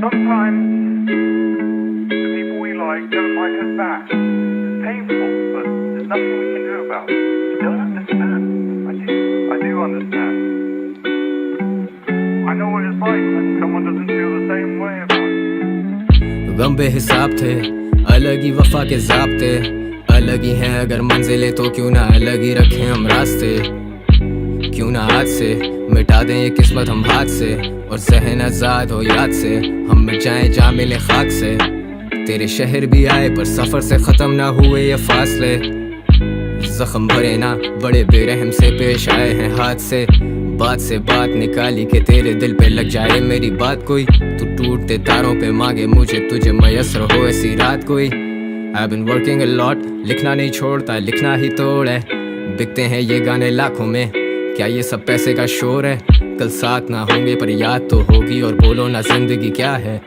Sometimes the people we like don't like us back. It's painful, but there's nothing we can do about it. You don't understand. I do understand. I know what it's like when someone doesn't feel the same way about you. गम बेहिसाब थे, अलग ही वफा के ज़ाब्ते, अलग ही हैं अगर मंजिलें तो क्यों ना अलग ही रखें हम रास्ते। क्यों ना आज से मिटा दें ये किस्मत हम हाथ से, और ज़हन आज़ाद हो याद से, हम मिट जाएं जा मिले खाक से। तेरे शहर भी आए पर सफ़र से ख़त्म ना हुए ये फासले, ज़ख्म भरे ना बड़े बेरहम से पेश आए हैं हाथ से बात निकाली कि तेरे दिल पे लग जाए मेरी बात कोई। तू टूटते तारों पे मांगे मुझे तुझे मयसर हो ऐसी रात कोई। I've been working a lot, लिखना नहीं छोड़ता लिखना ही तोड़ है। बिकते हैं ये गाने लाखों में, क्या ये सब पैसे का शोर है। कल साथ ना होंगे पर याद तो होगी, और बोलो ना जिंदगी क्या है।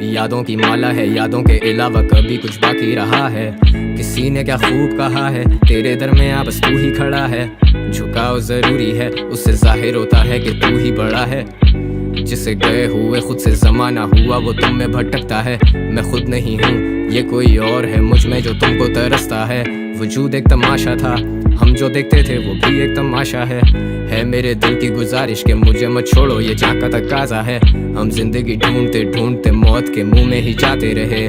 यादों की माला है, यादों के अलावा कभी कुछ बाकी रहा है। किसी ने क्या खूब कहा है, तेरे दरमियां बस तू ही खड़ा है। झुकाव जरूरी है, उससे जाहिर होता है कि तू ही बड़ा है। जिसे गए हुए खुद से जमाना हुआ वो तुम में भटकता है। मैं खुद नहीं हूँ ये कोई और है, मुझ में जो तुमको तरसता है। वजूद एक तमाशा था, हम जो देखते थे वो भी एक तमाशा है मेरे दिल की गुजारिश के मुझे मत छोड़ो ये जहाँ का तकाजा है। हम जिंदगी ढूंढते ढूंढते मौत के मुंह में ही जाते रहे,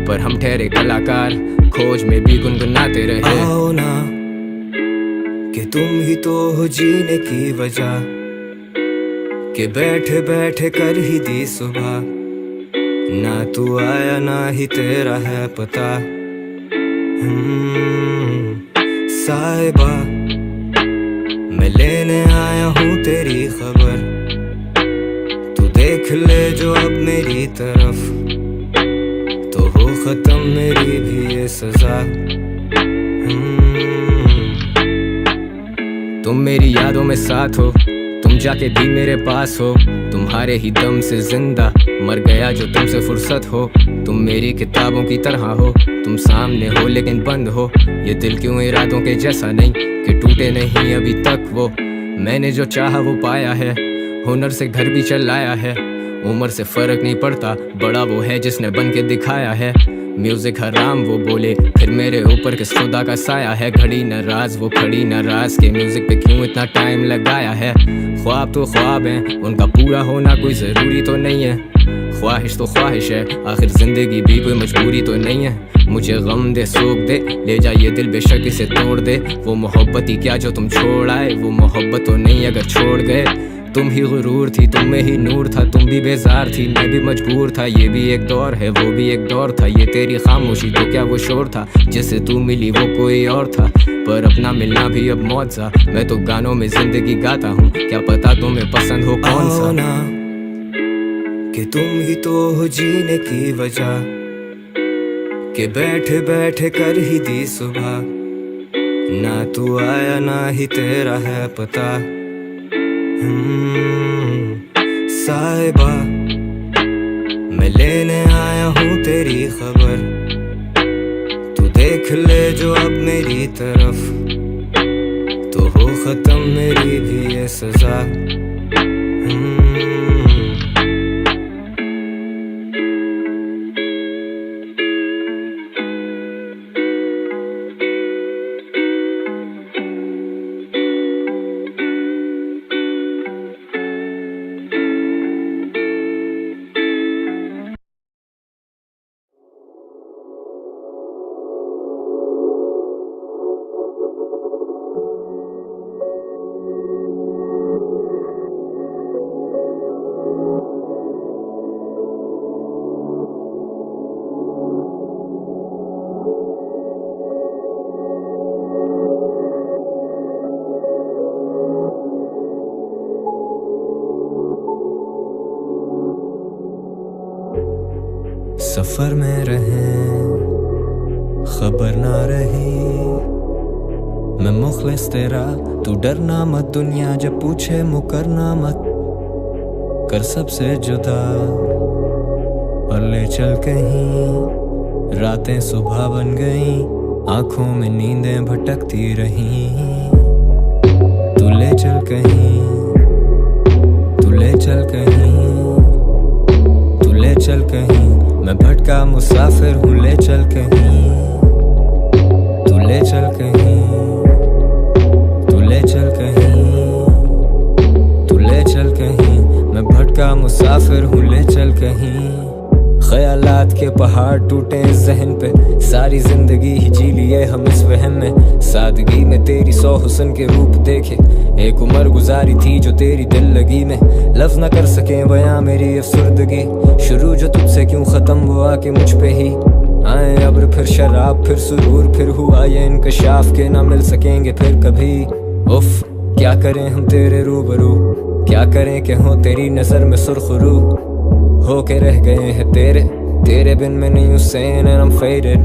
पर हम ठहरे कलाकार खोज में भी गुनगुनाते रहे। आओ ना कि तुम ही तो हो जीने की वजह, कि बैठे बैठे कर ही दी सुबह। ना तू आया ना ही तेरा है पता। साहिबा मैं लेने आया हूँ तेरी खबर, तू देख ले जो अब मेरी तरफ, तो हो खत्म मेरी भी ये सजा। तुम मेरी यादों में साथ हो, तुम जाके भी मेरे पास हो। तुम्हारे ही दम से जिंदा मर गया जो तुमसे फुर्सत हो। तुम मेरी किताबों की तरह हो, तुम सामने हो लेकिन बंद हो। ये दिल क्यों इरादों के जैसा नहीं कि टूटे नहीं अभी तक वो। मैंने जो चाहा वो पाया है, हुनर से घर भी चलाया है। उम्र से फर्क नहीं पड़ता, बड़ा वो है जिसने बन के दिखाया है। म्यूजिक हराम वो बोले, फिर मेरे ऊपर किस खुदा का साया है। घड़ी नाराज वो खड़ी नाराज के म्यूजिक पे क्यों इतना टाइम लगाया है। ख्वाब तो ख्वाब हैं, उनका पूरा होना कोई ज़रूरी तो नहीं है। ख्वाहिश तो ख्वाहिश है, आखिर जिंदगी भी कोई मजबूरी तो नहीं है। मुझे गम दे सोख दे, ले जा ये दिल बेशक इसे तोड़ दे। वो मोहब्बत ही क्या जो तुम छोड़ आए, वो मोहब्बत तो नहीं अगर छोड़ गए। तुम ही गुरूर थी, तुम में ही नूर था, तुम भी बेजार थी, मैं भी मजबूर था। ये भी एक दौर है, वो भी एक दौर था। ये तेरी खामोशी तो क्या वो शोर था, जिससे तू मिली वो कोई और था। पर अपना मिलना भी अब मौत सा, मैं तो गानों में जिंदगी गाता हूँ, क्या पता तुम्हें पसंद हो कौन सा। ना कि तुम ही तो हो जीने की वजह, कि बैठे बैठे कर ही दी सुबह। ना तू आया ना ही तेरा है पता। साहिबा मैं लेने आया हूँ तेरी खबर, तू देख ले जो अब मेरी तरफ, तो हो खत्म मेरी भी ये सजा। सफर में रहे खबर ना रही, मैं मुखलिस तेरा तू डरना मत। दुनिया जब पूछे मुकरना मत, कर सबसे जुदा और ले चल कहीं। रातें सुबह बन गई, आंखों में नींदें भटकती रहीं। तू ले चल कहीं, तू ले चल कहीं, तू ले चल भटका मुसाफिर हूँ, ले चल कहीं, तू ले चल कहीं, तू ले चल कहीं, तू ले चल कहीं। मैं भटका मुसाफिर हूँ, ले चल कहीं। ख्यालात के पहाड़ टूटे इस जहन पे, सारी जिंदगी ही जी लिए हम इस वहम में। सादगी में तेरी 100 हुस्न के रूप देखे, एक उम्र गुजारी थी जो तेरी दिल लगी में। लफ्ज न कर सके बयां मेरी अफसुर्दगी, शुरू जो तुझसे क्यों खत्म वो आके मुझ पे ही आए। अब्र फिर शराब फिर सुरूर, फिर हुआ ये इंकशाफ के ना मिल सकेंगे फिर कभी। उफ क्या करें हम तेरे रूबरू, क्या करें कि हो तेरी नजर में सुरखरू। हो के रह गए हैं तेरे बिन में नहीं हुसैन and I'm faded।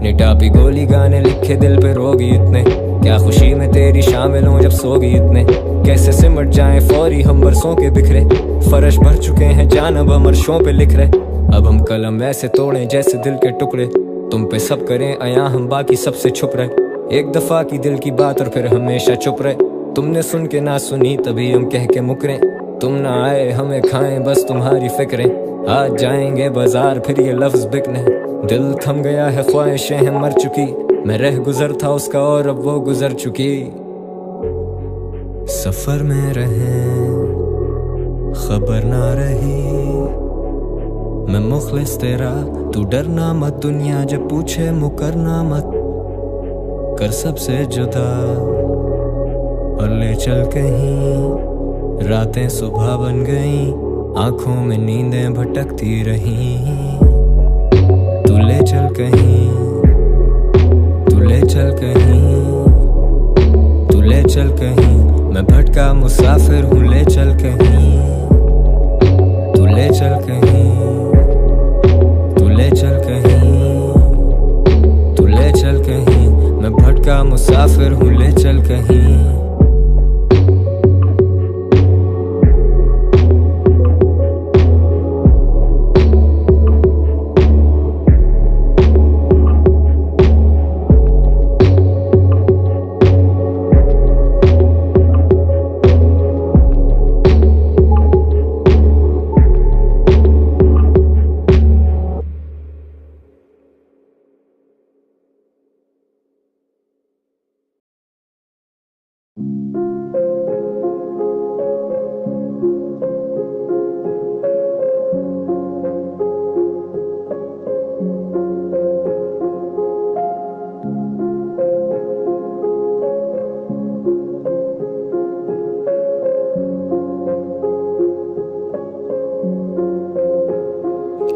निटापी गोली गाने लिखे दिल पे रोगी इतने, क्या खुशी में तेरी शामिल हूँ जब सोगी इतने। कैसे सिमट जाएं फौरी हम बरसों के बिखरे, फर्श भर चुके हैं जानब हम अर्शों पे लिख रहे। अब हम कलम ऐसे तोड़े जैसे दिल के टुकड़े, तुम पे सब करें अया हम बाकी सबसे छुप रहे। एक दफा की दिल की बात और फिर हमेशा चुप रहे। तुमने सुन के ना सुनी तभी हम कह के मुकरे, तुम ना आए हमें खाएं बस तुम्हारी फिक्रें। आज जाएंगे बाजार फिर ये लफ्ज बिकने, दिल थम गया है ख्वाहिशें हैं मर चुकी। मैं रह गुजर था उसका और अब वो गुजर चुकी। सफर में रहे खबर ना रही, मैं मुखलिस तेरा तू डरना मत। दुनिया जब पूछे मुकरना मत, कर सबसे जुदा और ले चल कहीं। रातें सुबह बन गईं, आंखों में नींदें भटकती रहीं। तू ले चल कहीं, तू ले चल कहीं, तू ले चल कहीं। मैं भटका मुसाफिर हूँ, ले चल कहीं, तू ले चल कहीं, तू ले चल कहीं, तू ले चल कहीं। मैं भटका मुसाफिर हूँ, ले चल कहीं।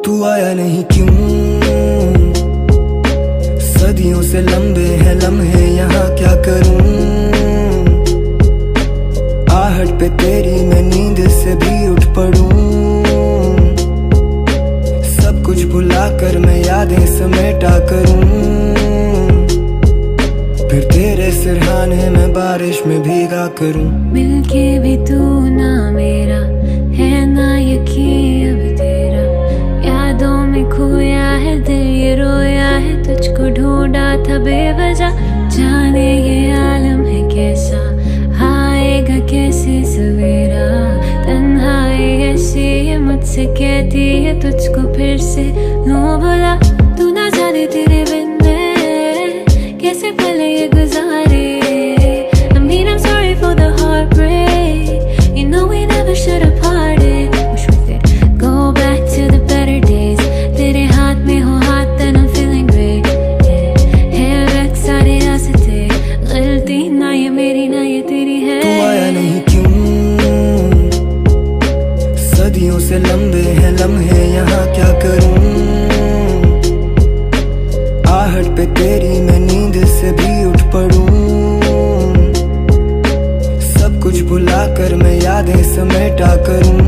तू आया नहीं क्यों, सदियों से लंबे हैं लम्हे यहाँ क्या करूं। आहट पे तेरी मैं नींद से भी उठ पड़ूं। सब कुछ भुला कर मैं यादें समेटा करूं, फिर तेरे सिरहाने में बारिश में भीगा करूं। मिलके भी तू ना मेरा है ना यकीन अब तेरा, यादों में खोया है दिल ये रोया है। तुझको ढूंढा था बेवजह, जाने ये आलम है कैसा, आएगा कैसे सवेरा। तन्हाई ऐसी ये मुझसे कहती है तुझको फिर से नो भला। तू ना जाने तेरे बिन मैं कैसे पल ये गुजारे। I mean I'm sorry for the heartbreak, you know we never should have parted. Wish we could go back to the better days, तेरे हाथ में हो हाथ then I'm feeling great, yeah. है वक्त सारे रास्ते, गलती ना ये मेरी ना ये तेरी है। तू आया नहीं क्यों, सदियों से लंबे हैं लम्हे यहाँ क्या करूं। आहट पे तेरी मैं नींद से भी उठ पड़ूं। सब कुछ भुला कर मैं यादें समेटा करूं,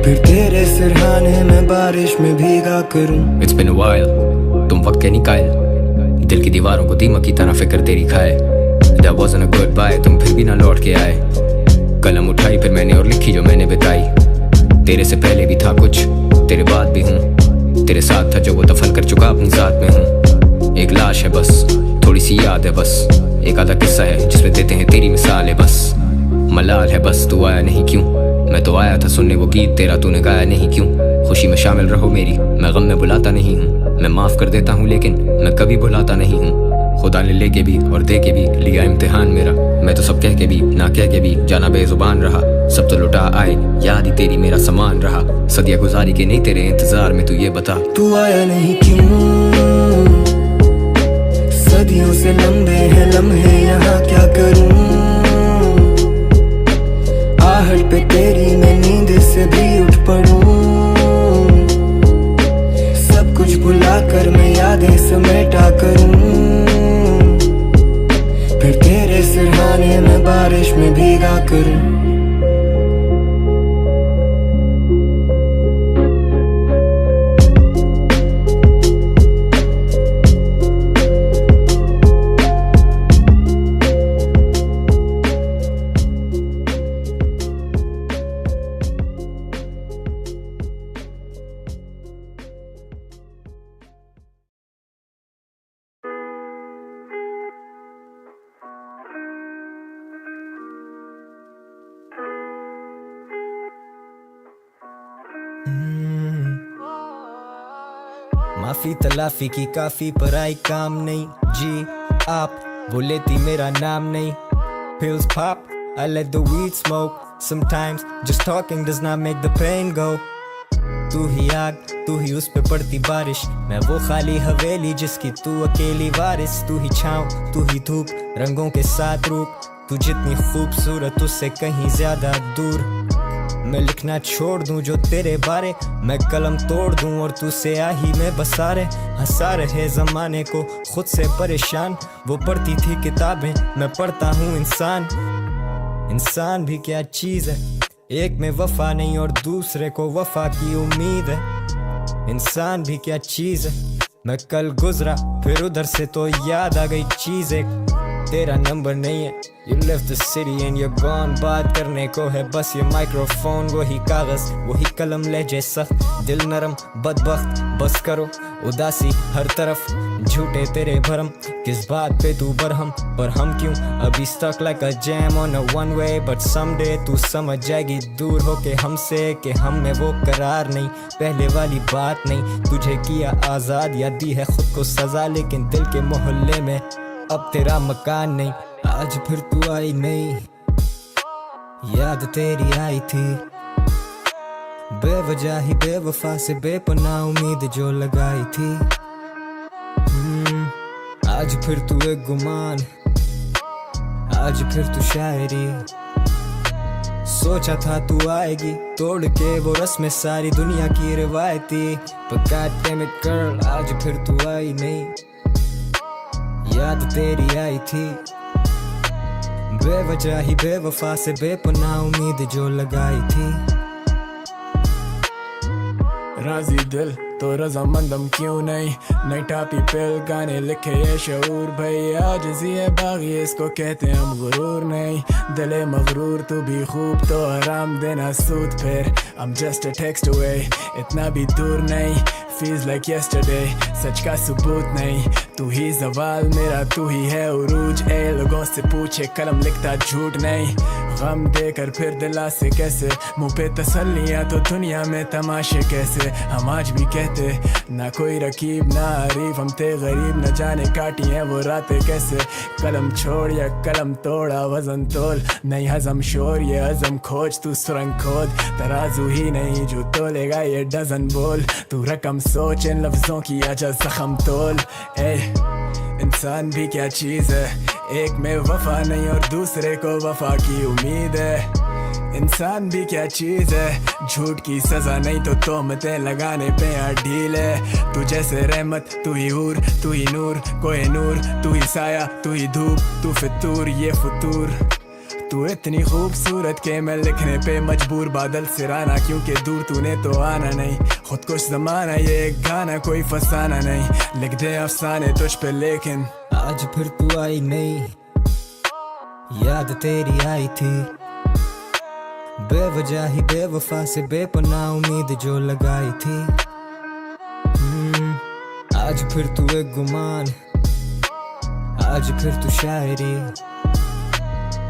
फिर तेरे सिरहाने में बारिश में भीगा करूं। It's been a while, तुम वक्त के निकाल, दिल की दीवारों को दीमक की तरह फिक्र तेरी खाए। That wasn't a goodbye, तुम फिर भी ना लौट के आए। कलम उठाई फिर मैंने और लिखी जो मैंने बिताई। तेरे से पहले भी था कुछ, तेरे बाद भी हूँ। तेरे साथ था जो वो दफन कर चुका अपनी जात में हूँ। एक लाश है बस, थोड़ी सी याद है बस, एक आधा किस्सा है जिसमें देते हैं तेरी मिसाल है बस। मलाल है बस तू आया नहीं क्यों, मैं तो आया था सुनने वो गीत तेरा, तूने गाया नहीं क्यों? खुशी में शामिल रहो मेरी, मैं गम में बुलाता नहीं हूँ। मैं माफ कर देता हूँ लेकिन मैं कभी भुलाता नहीं हूँ। खुदा ने लेके भी और दे के भी लिया इम्तिहान मेरा। मैं तो सब कह के भी ना कह के भी जाना बेजुबान रहा। सब तो लुटा आए, याद ही तेरी मेरा समान रहा। सदियां गुजारी के नहीं तेरे इंतजार में, तू ये बता तू आया नहीं क्यों? सदियों से लंबे हैं लम्हे यहाँ, क्या करूं? आहट पे तेरी मैं नींद से भी उठ पड़ूं। सब कुछ भुला कर मैं यादें समेटा करूं, फिर तेरे सिरहाने में बारिश में भीगा करूं। माफी तलाफी की काफी पर आई काम नहीं जी। आप वो लेती मेरा नाम नहीं। Pills pop, I let the weed smoke. Sometimes just talking does not make the pain go. तू ही आग, तू ही उस पे पड़ती बारिश। मैं वो खाली हवेली जिसकी तू अकेली वारिस। तू ही छाँव, तू ही धूप, रंगों के साथ रूप। तू जितनी खूबसूरत उससे कहीं ज्यादा दूर। मैं लिखना छोड़ दूं जो तेरे बारे, मैं कलम तोड़ दूं और तू स्याही में बसा रहे। हंसा रहे जमाने को खुद से परेशान। वो पढ़ती थी किताबें, मैं पढ़ता हूँ इंसान। इंसान भी क्या चीज़ है, एक में वफा नहीं और दूसरे को वफा की उम्मीद है। इंसान भी क्या चीज़ है, मैं कल गुजरा फिर उधर से तो याद आ गई चीज़ एक। तेरा नंबर नहीं है, You left the city and you're gone। बात करने को है बस ये माइक्रोफोन। वही कागज, वही कलम, लहजे सख्त, दिल नरम, बदबख्त। बस करो उदासी हर तरफ, झूठे तेरे भरम। किस बात पे तू बरहम, पर हम क्यों अभी stuck like a jam on a one way। But someday तू समझ जाएगी दूर होके हमसे कि हम में वो करार नहीं, पहले वाली बात नहीं। तुझे किया आज़ाद या दी है खुद को सजा, लेकिन दिल के मोहल्ले में अब तेरा मकान नहीं। आज फिर तू आई नहीं, याद तेरी आई थी। बेवजह ही बेवफा से बेपनाह उम्मीद जो लगाई थी। आज फिर तू एक गुमान, आज फिर तू शायरी। सोचा था तू आएगी तोड़ के वो रस्में सारी दुनिया की रिवायती। But God damn it girl, आज फिर तू आई नहीं, याद तेरी आई थी। बेवजह ही बेवफा से बेपनाह उम्मीद जो लगाई थी। राजी दिल तो रजामंदम क्यों नहीं, नई टापी पिल गाने लिखे ये शऊर। भैया आजिज़ी है बागी, इसको कहते हम गुरूर नहीं। दिले मगरूर तू भी खूब तो आराम देना सूद फिर। I'm just a text away, इतना भी दूर नहीं। Feels like yesterday, सच का सबूत नहीं। तू ही ज़वाल मेरा, तू ही है उरूज। ए लोगों से पूछे कलम लिखता झूठ नहीं। गम देकर फिर दिला से कैसे, मुँह पे तसल्लियाँ तो दुनिया में तमाशे कैसे। हम आज भी कहते ना कोई रकीब ना हरीफ, हम थे गरीब न जाने काटी हैं वो रातें कैसे। कलम छोड़ या कलम तोड़ा, वजन तोल नहीं हजम शोर ये हजम खोज। तू सुरंग खोद, तराजू ही नहीं जो तोलेगा ये डजन बोल। तू रकम सोच, इन लफ्जों की आजा जख्म तोल। इंसान भी क्या चीज़ है, एक में वफा नहीं और दूसरे को वफा की उम्मीद है। इंसान भी क्या चीज़ है, झूठ की सज़ा नहीं तो तोहमतें लगाने पे ढील है। तू जैसे रहमत, तू ही हूर, तू ही नूर, कोई नूर। तू ही साया, तू ही धूप, तू फितूर ये फतूर। तू इतनी खूबसूरत के मैं लिखने पे मजबूर। बादल सिराना क्योंकि दूर तूने तो आना नहीं। खुद कुछ ज़माना ये एक गाना कोई फसाना नहीं। लिख दे अफसाने तुझ पे लेकिन आज फिर तू आई नहीं, याद तेरी आई थी। बेवजह ही बेवफा से बेपनाह उम्मीद जो लगाई थी। आज फिर तू एक गुमान, आज फिर तू शायरी।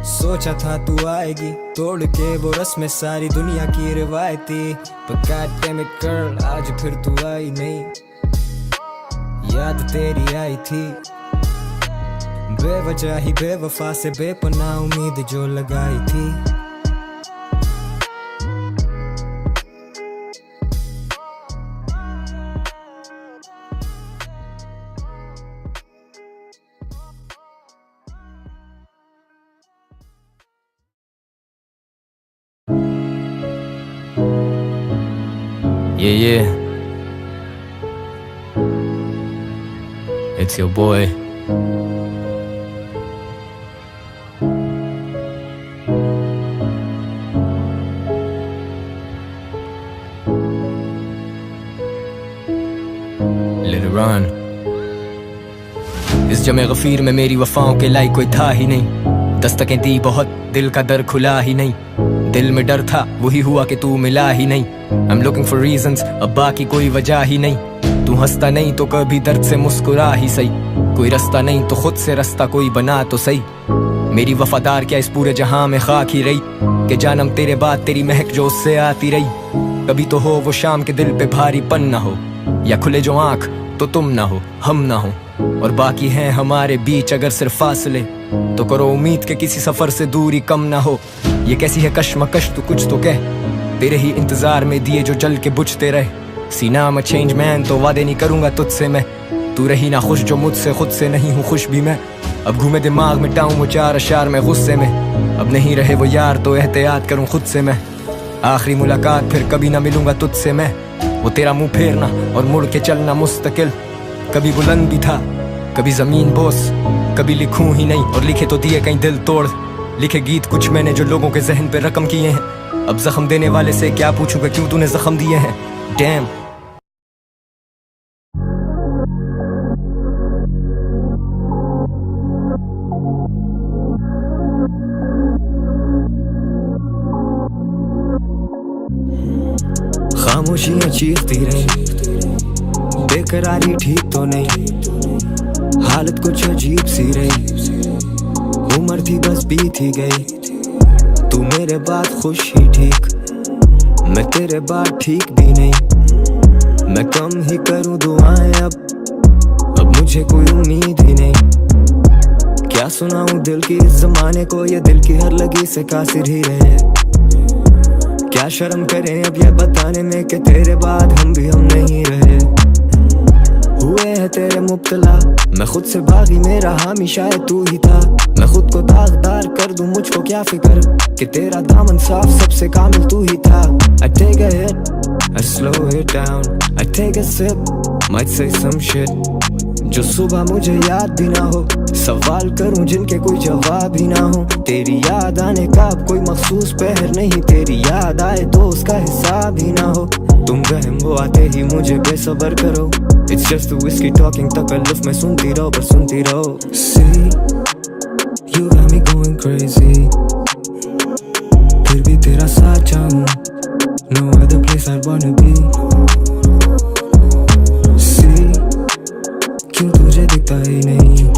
सोचा था तू आएगी तोड़ के वो रस्में सारी दुनिया की रिवायती, पर God damn it girl आज फिर तू आई नहीं। याद तेरी आई थी बेवजह ही बेवफा से बेपनाह उम्मीद जो लगाई थी। Yeah, it's your boy. Let it run. इस जमे गफीर में मेरी वफाओं के लायक कोई था ही नहीं, दस्तकें दी बहुत दिल का दर खुला ही नहीं, दिल में डर था वही हुआ कि तू मिला ही नहीं। I'm looking for reasons, अब बाकी कोई वजह ही नहीं, तू हंसता नहीं तो कभी दर्द से मुस्कुरा ही सही, कोई रास्ता नहीं तो खुद से रास्ता कोई बना तो सही। मेरी वफादार क्या इस पूरे जहां में खाक ही रही, कि जानम तेरे बाद तेरी महक जो उससे आती रही। कभी तो हो वो शाम के दिल पे भारीपन ना हो, या खुले जो आंख तो तुम ना हो हम ना हो, और बाकी हैं हमारे बीच अगर सिर्फ फासले, तो करो उम्मीद के किसी सफर से दूरी कम ना हो। ये कैसी है कश्मकश तू कुछ तो कह, तेरे ही इंतजार में दिए जो जल के बुझते रहे। सीना में चेंज मैन तो वादे नहीं करूंगा तुझसे मैं, तू रही ना खुश जो मुझसे खुद से नहीं हूँ खुश भी मैं। अब घूमे दिमाग मिटाऊं वो चार अशार में गुस्से में, अब नहीं रहे वो यार तो एहतियात करूं खुद से मैं। आखिरी मुलाकात फिर कभी ना मिलूंगा तुझसे मैं, वो तेरा मुंह फेरना और मुड़ के चलना मुस्तकिल। कभी बुलंद भी था कभी जमीन बोस, कभी लिखूं ही नहीं और लिखे तो दिए कहीं दिल तोड़। लिखे गीत कुछ मैंने जो लोगों के जहन पे रकम किए हैं, अब जख्म देने वाले से क्या पूछूंगा क्यों तूने जख्म दिए हैं। डैम खामोशियां चीखती रही, बेकरारी ठीक तो नहीं, हालत कुछ अजीब सी रही। उम्र थी बस बीत ही गई, तू मेरे बाद खुश ही ठीक, मैं तेरे बाद ठीक भी नहीं। मैं कम ही करूं दुआएं अब मुझे कोई उम्मीद ही नहीं। क्या सुनाऊं दिल की इस जमाने को, ये दिल की हर लगी से कासिर ही रहे। क्या शर्म करें अब ये बताने में कि तेरे बाद हम भी हम नहीं रहे। हुए हैं तेरे मुब्तला मैं खुद से बागी, मेरा हामी शायद तू ही था। मैं खुद को दागदार कर दूं मुझको क्या फिक्र, कि तेरा दामन साफ सबसे कामिल तू ही था। I take a hit, I slow it down, I take a sip, might say some shit जो सुबह मुझे याद भी ना हो, सवाल करूं जिनके कोई जवाब ही ना हो। तेरी याद आने का अब कोई मखसूस पहर नहीं, तेरी याद आए तो उसका हिसाब ही ना हो। तुम रहम वो आते ही मुझे बेसबर करो, It's just the whiskey talking, तकल्लुफ में सुनती रहो पर सुनती रहो। See, you got me going crazy, फिर भी तेरा साथ चाहूं, no other place I'd wanna be। See, क्यों तुझे दिखता ही नहीं,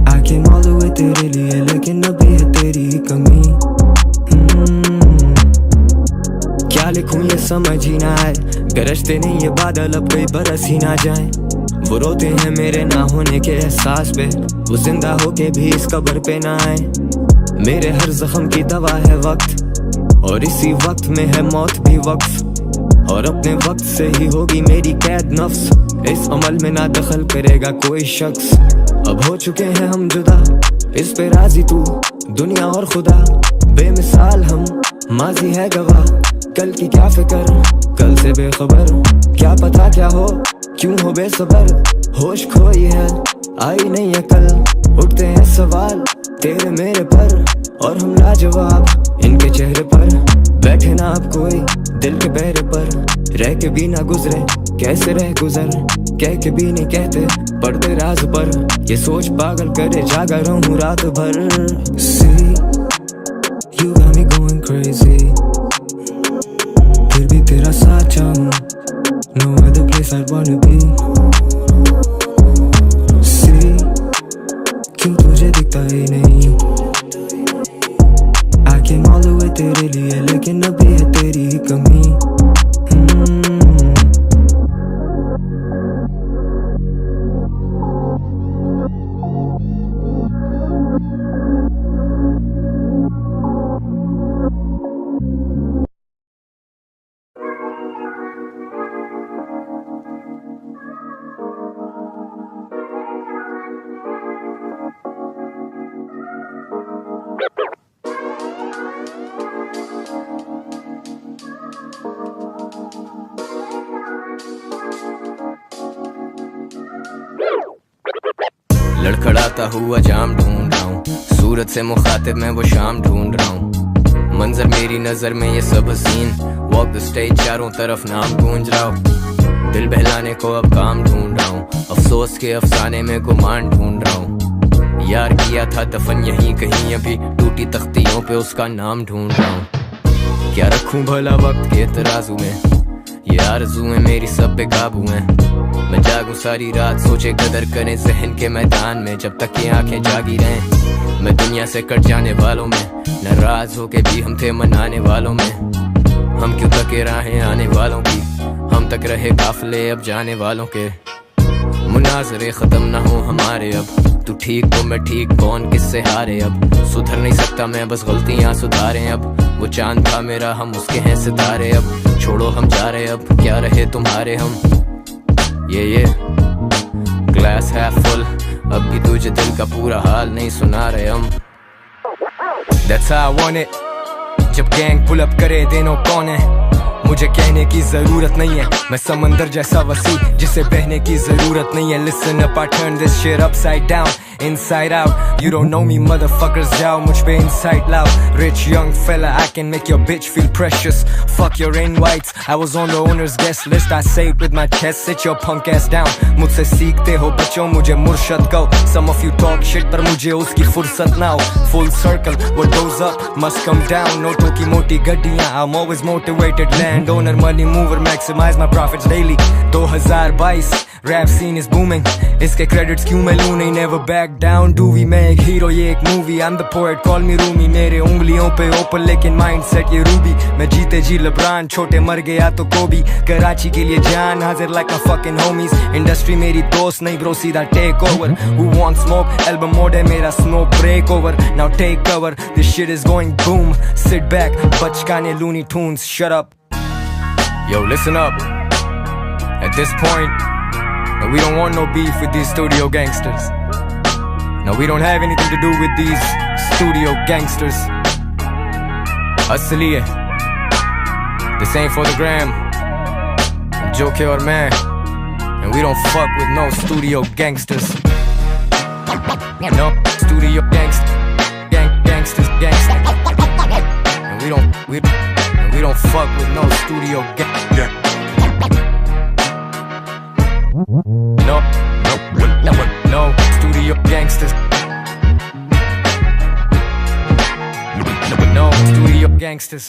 I came all the way तेरे लिए, लेकिन अभी है तेरी कमी। क्या लिखूं ये समझ ही ना आए, गरजते नहीं ये बादल अब कई बरस ही ना जाएं। वो रोते हैं मेरे ना होने के एहसास पे, वो जिंदा होके भी इस कब्र पे ना आए। मेरे हर जख्म की दवा है वक्त, और इसी वक्त में है मौत भी वक्फ, और अपने वक्त से ही होगी मेरी कैद नफ्स। इस अमल में ना दखल करेगा कोई शख्स। अब हो चुके हैं हम जुदा, इस पे राजी तू दुनिया और खुदा। बेमिसाल हम माजी है गवाह, कल की क्या फिक्र कल से बेखबर। क्या पता क्या हो क्यों हो बेसबर, होश खोई है आई नहीं है कल। उठते हैं सवाल तेरे मेरे पर, और हम लाजवाब इनके चेहरे पर। बैठे ना अब कोई दिल के बहरे पर, रह के भी ना गुजरे कैसे रह गुजर। कह के भी नहीं कहते पढ़ते राज पर, ये सोच पागल करे जागा रहूं रात भर। See, you got me going crazy, फिर भी तेरा साथ चाहूं, no other place I'd wanna be। See, क्यों तुझे दिखता ही नहीं, तेरी ही कमी। लड़खड़ाता हुआ जाम ढूंढ रहा हूँ, सूरत से मुखातिब मैं वो शाम ढूंढ रहा हूँ। मंजर मेरी नजर में ये सब हसीन, वॉक द स्टेज चारों तरफ नाम गूंज रहा हूँ। दिल बहलाने को अब काम ढूंढ रहा हूँ, अफसोस के अफसाने में गुमान ढूंढ रहा हूँ। यार किया था दफन यहीं कहीं, अभी टूटी तख्तियों पे उसका नाम ढूंढ रहा हूँ। क्या रखूं भला वक्त के तराजू में, ये आरज़ूएं मेरी सब बेकाबू हैं। मैं जागूं सारी रात सोचे कदर करें जहन के मैदान में, जब तक ये आंखें जागी रहें। मैं दुनिया से कट जाने वालों में, नाराज होके भी हम थे मनाने वालों में। हम क्यों तके राहें आने वालों की, हम तक रहे काफिले अब जाने वालों के। मुनाजरे खत्म ना हो हमारे अब, तू ठीक तो मैं ठीक, कौन किससे हारे अब। सुधर नहीं सकता मैं, बस गलतियां सुधारें अब। वो चांद था मेरा, हम उसके हैं सितारे अब। छोड़ो हम जा रहे अब, क्या रहे तुम्हारे हम। ये ग्लास हाफ फुल, अब भी तुझे दिल का पूरा हाल नहीं सुना रहे हम। That's how I want it, जब गैंग पुल अप करे देनो कौन है। मुझे कहने की जरूरत नहीं है, मैं समंदर जैसा वसी जिसे बहने की जरूरत नहीं है। Listen up, I turn this shit upside down, inside out. You don't know me motherfuckers, जाओ मुझ पे inside loud. Rich young fella, I can make your bitch feel precious. Fuck your invites, I was on the owner's guest list. I say it with my chest, sit your punk ass down. मुझसे सीखते हो बच्चों, मुझे मुर्शद कहो। Some of you talk shit पर मुझे उसकी फुर्सत ना हो। Full circle, what goes up must come down. नोटों की मोटी गड्डियां, I'm always motivated. Landowner, money mover, maximize my profits daily. 2022, rap scene is booming. इसके credits क्यों मैं लूं नहीं, never back down. Do we मैं एक hero, ये एक movie. I'm the poet, call me Rumi. मेरे उंगलियों पे open लेकिन mindset ये रूबी। मैं जीते जी LeBron, छोटे मर गया तो कोबी। कराची के लिए जान हाजिर like my fucking homies. Industry मेरी दोस्त नहीं bro, सीधा take over. Who wants smoke? Album mode है मेरा, smoke break over. Now take cover, this shit is going boom. Sit back, बचकाने Looney Tunes, shut up. Yo, listen up. At this point, no, we don't want no beef with these studio gangsters. No, we don't have anything to do with these studio gangsters. असली है, this ain't for the gram. Joke और मैं, and we don't fuck with no studio gangsters. No studio gangsters. And we don't fuck with no studio gangsters. No studio gangsters. No studio gangsters.